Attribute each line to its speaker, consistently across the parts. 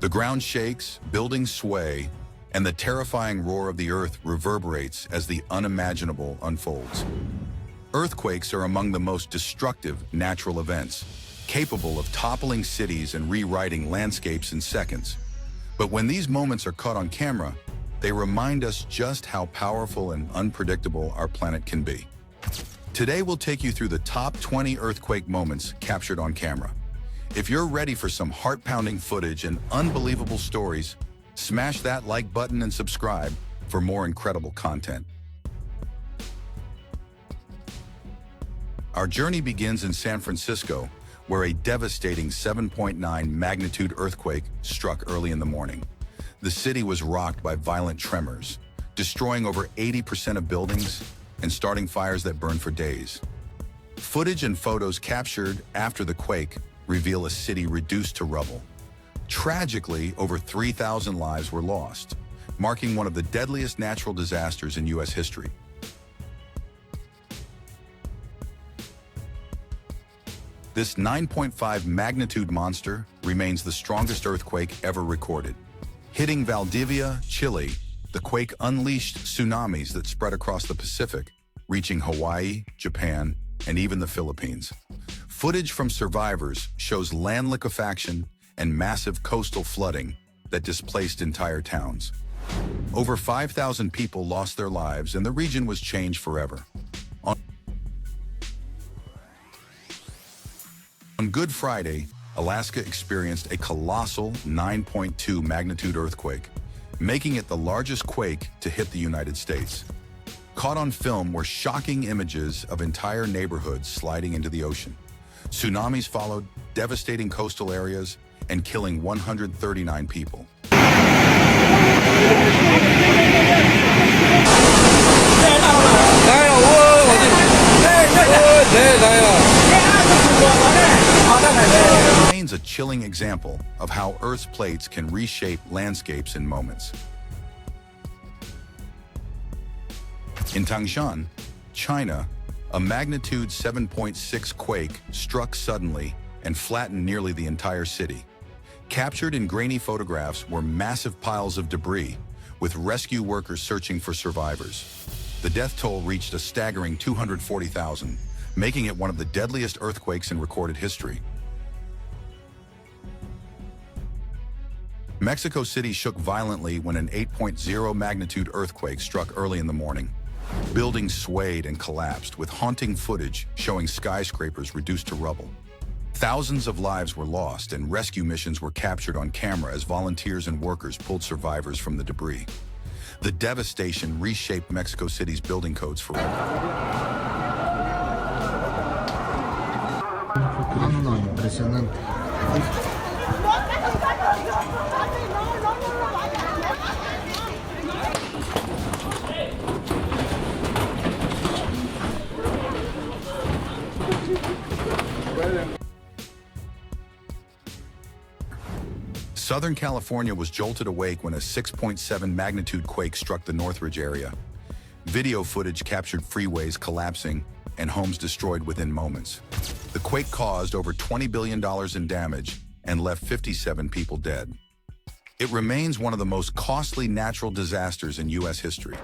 Speaker 1: The ground shakes, buildings sway, and the terrifying roar of the earth reverberates as the unimaginable unfolds. Earthquakes are among the most destructive natural events, capable of toppling cities and rewriting landscapes in seconds. But when these moments are caught on camera, they remind us just how powerful and unpredictable our planet can be. Today, we'll take you through the top 20 earthquake moments captured on camera. If you're ready for some heart-pounding footage and unbelievable stories, smash that like button and subscribe for more incredible content. Our journey begins in San Francisco, where a devastating 7.9 magnitude earthquake struck early in the morning. The city was rocked by violent tremors, destroying over 80% of buildings and starting fires that burned for days. Footage and photos captured after the quake reveal a city reduced to rubble. Tragically, over 3,000 lives were lost, marking one of the deadliest natural disasters in U.S. history. This 9.5 magnitude monster remains the strongest earthquake ever recorded. Hitting Valdivia, Chile, the quake unleashed tsunamis that spread across the Pacific, reaching Hawaii, Japan, and even the Philippines. Footage from survivors shows land liquefaction and massive coastal flooding that displaced entire towns. Over 5,000 people lost their lives, and the region was changed forever. On Good Friday, Alaska experienced a colossal 9.2 magnitude earthquake, making it the largest quake to hit the United States. Caught on film were shocking images of entire neighborhoods sliding into the ocean. Tsunamis followed, devastating coastal areas and killing 139 people. It remains a chilling example of how Earth's plates can reshape landscapes in moments. In Tangshan, China, a magnitude 7.6 quake struck suddenly and flattened nearly the entire city. Captured in grainy photographs were massive piles of debris, with rescue workers searching for survivors. The death toll reached a staggering 240,000, making it one of the deadliest earthquakes in recorded history. Mexico City shook violently when an 8.0 magnitude earthquake struck early in the morning. Buildings swayed and collapsed, with haunting footage showing skyscrapers reduced to rubble. Thousands of lives were lost, and rescue missions were captured on camera as volunteers and workers pulled survivors from the debris. The devastation reshaped Mexico City's building codes forever.
Speaker 2: No, impresionante.
Speaker 1: Southern California was jolted awake when a 6.7 magnitude quake struck the Northridge area. Video footage captured freeways collapsing and homes destroyed within moments. The quake caused over $20 billion in damage and left 57 people dead. It remains one of the most costly natural disasters in U.S. history.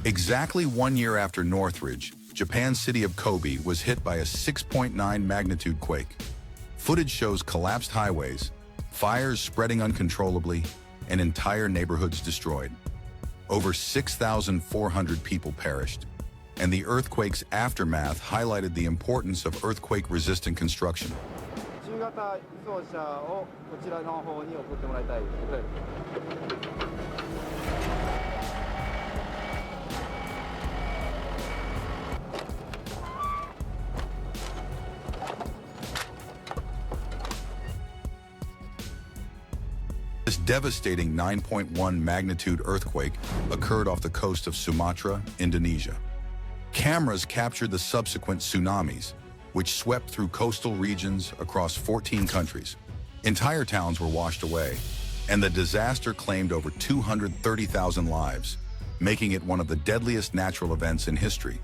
Speaker 1: Exactly 1 year after Northridge, Japan's city of Kobe was hit by a 6.9 magnitude quake. Footage shows collapsed highways, fires spreading uncontrollably, and entire neighborhoods destroyed. Over 6,400 people perished, and the earthquake's aftermath highlighted the importance of earthquake-resistant construction. This devastating 9.1 magnitude earthquake occurred off the coast of Sumatra, Indonesia. Cameras captured the subsequent tsunamis, which swept through coastal regions across 14 countries. Entire towns were washed away, and the disaster claimed over 230,000 lives, making it one of the deadliest natural events in history.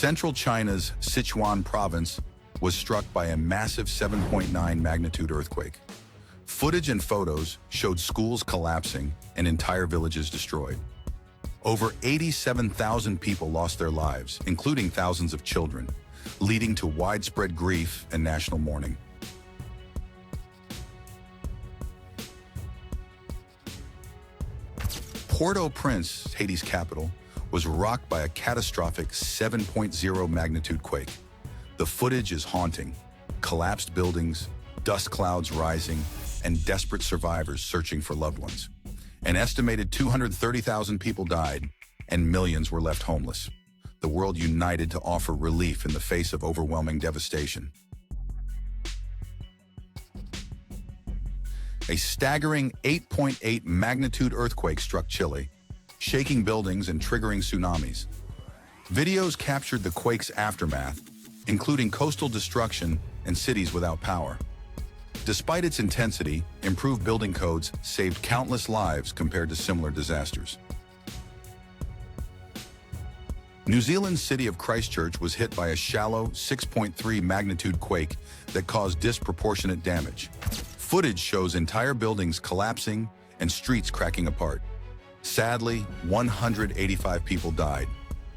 Speaker 1: Central China's Sichuan province was struck by a massive 7.9 magnitude earthquake. Footage and photos showed schools collapsing and entire villages destroyed. Over 87,000 people lost their lives, including thousands of children, leading to widespread grief and national mourning. Port-au-Prince, Haiti's capital, was rocked by a catastrophic 7.0 magnitude quake. The footage is haunting. Collapsed buildings, dust clouds rising, and desperate survivors searching for loved ones. An estimated 230,000 people died, and millions were left homeless. The world united to offer relief in the face of overwhelming devastation. A staggering 8.8 magnitude earthquake struck Chile, shaking buildings and triggering tsunamis. Videos captured the quake's aftermath, including coastal destruction and cities without power. Despite its intensity, improved building codes saved countless lives compared to similar disasters. New Zealand's city of Christchurch was hit by a shallow 6.3 magnitude quake that caused disproportionate damage. Footage shows entire buildings collapsing and streets cracking apart. Sadly, 185 people died,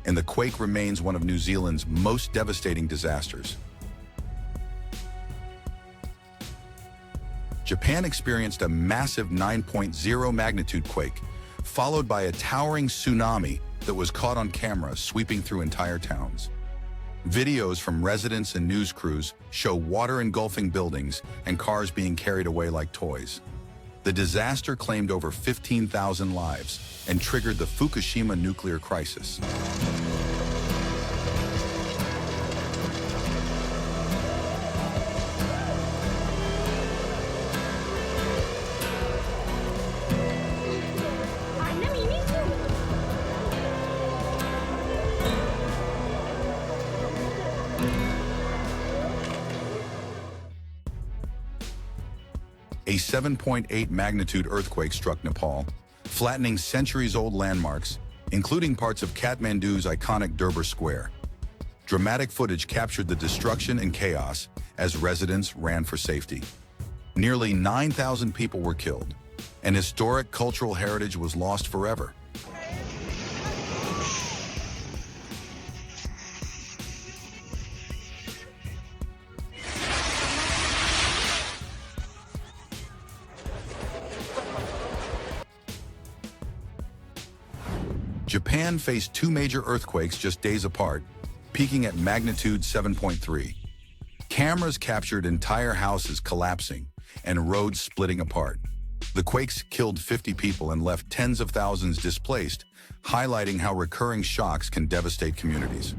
Speaker 1: and the quake remains one of New Zealand's most devastating disasters. Japan experienced a massive 9.0 magnitude quake, followed by a towering tsunami that was caught on camera sweeping through entire towns. Videos from residents and news crews show water engulfing buildings and cars being carried away like toys. The disaster claimed over 15,000 lives and triggered the Fukushima nuclear crisis. A 7.8 magnitude earthquake struck Nepal, flattening centuries-old landmarks, including parts of Kathmandu's iconic Durbar Square. Dramatic footage captured the destruction and chaos as residents ran for safety. Nearly 9,000 people were killed, and historic cultural heritage was lost forever. Japan faced two major earthquakes just days apart, peaking at magnitude 7.3. Cameras captured entire houses collapsing and roads splitting apart. The quakes killed 50 people and left tens of thousands displaced, highlighting how recurring shocks can devastate communities.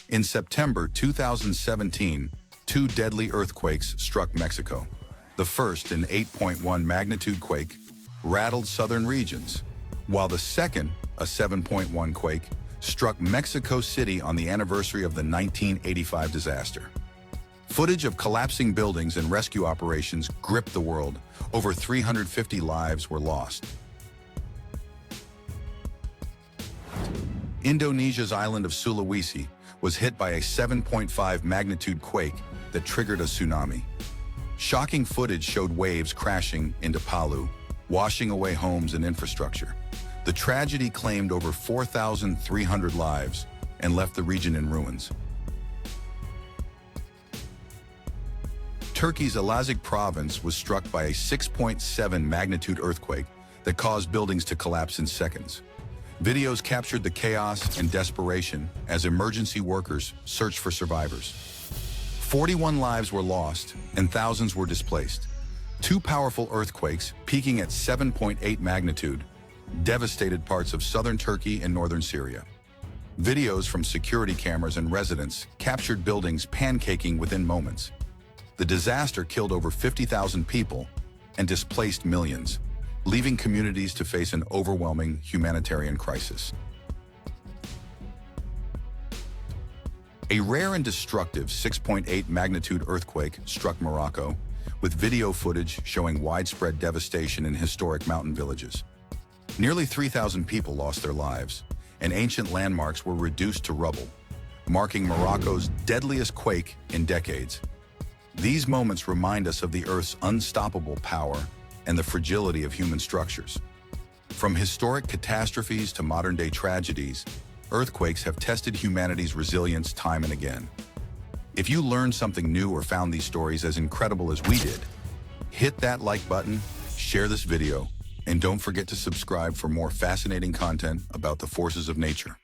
Speaker 1: In September 2017, two deadly earthquakes struck Mexico. The first, an 8.1 magnitude quake, rattled southern regions, while the second, a 7.1 quake, struck Mexico City on the anniversary of the 1985 disaster. Footage of collapsing buildings and rescue operations gripped the world. Over 350 lives were lost. Indonesia's island of Sulawesi was hit by a 7.5 magnitude quake that triggered a tsunami. Shocking footage showed waves crashing into Palu, washing away homes and infrastructure. The tragedy claimed over 4,300 lives and left the region in ruins. Turkey's Elazig province was struck by a 6.7 magnitude earthquake that caused buildings to collapse in seconds. Videos captured the chaos and desperation as emergency workers searched for survivors. 41 lives were lost and thousands were displaced. Two powerful earthquakes, peaking at 7.8 magnitude, devastated parts of southern Turkey and northern Syria. Videos from security cameras and residents captured buildings pancaking within moments. The disaster killed over 50,000 people and displaced millions, leaving communities to face an overwhelming humanitarian crisis. A rare and destructive 6.8 magnitude earthquake struck Morocco, with video footage showing widespread devastation in historic mountain villages. Nearly 3,000 people lost their lives, and ancient landmarks were reduced to rubble, marking Morocco's deadliest quake in decades. These moments remind us of the Earth's unstoppable power and the fragility of human structures. From historic catastrophes to modern-day tragedies, earthquakes have tested humanity's resilience time and again. If you learned something new or found these stories as incredible as we did, hit that like button, share this video, and don't forget to subscribe for more fascinating content about the forces of nature.